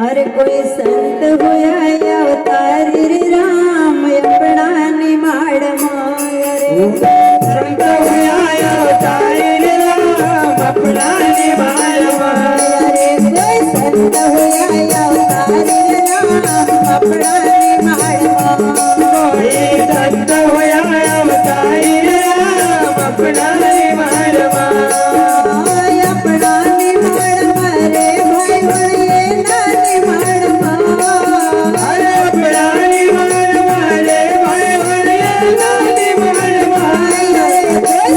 अरे कोई संत होया अवतारी रे राम अपना निमाड़ मारे संत होया अवतारी रे राम अपना निमाड़ अरे कोई संत होया अवतारी रे राम अपना निमाड़ कोई संत होया अवतारी रे राम अपना निमाड़ अपना निमाड़ मारे भाई बड़े ना निमाड़ अरे अपना निमाड़ मारे भाई बड़े ना निमाड़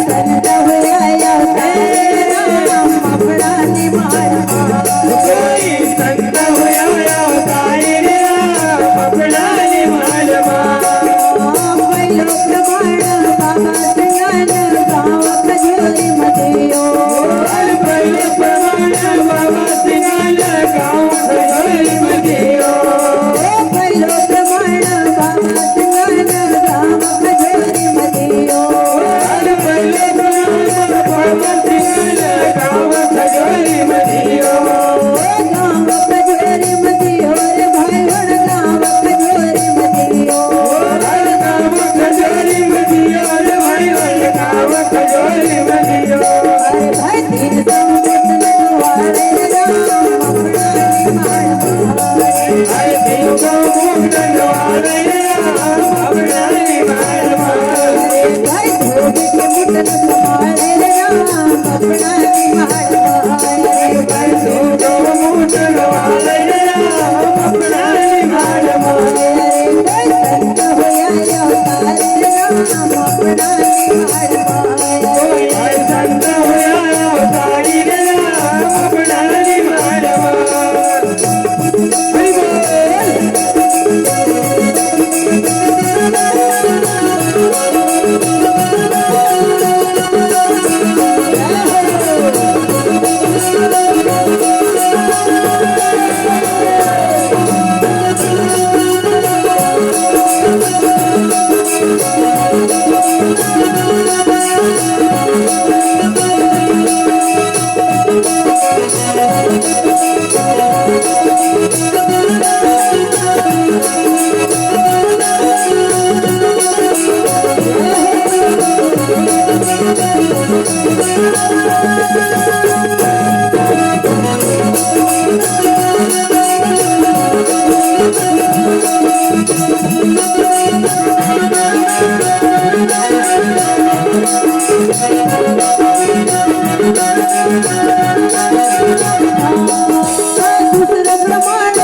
संत होया अवतारी राम अपना निमाड़ कोई संत होया अवतारी रे राम अपना निमाड़ पहिलो प्रमाण बाबा ज्ञान गाव खजोरी मदियो पहिले प्रमाण बाबा सिंगाला गाव खजोरी मदियो पहिलो प्रमाण बाबा ज्ञान गाव खजोरी मदियो पहिले प्रमाण बाबा सिंगाला गाव खजोरी मदियो गाव खजोरी मदियो रे भाई बड़ गाव खजोरी मदियो गाव खजोरी मदियो रे भाई बड़ गाव खजोरी मदियो अरे भाई तीन समुद्र वाले राम अपना निमाड़ अरे देखो मुंडन वाले राम अपना निमाड़ भाई धोबी के मुटन संभाले राम अपना निमाड़ देखो मुंडन वाले राम अपना निमाड़ अरे कोई संत होया अवतारी राम अपना निमाड़ कोई संत होया अवतारी रे राम अपना निमाड़ हरि बोल दूसरा प्रमाण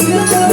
Thank you.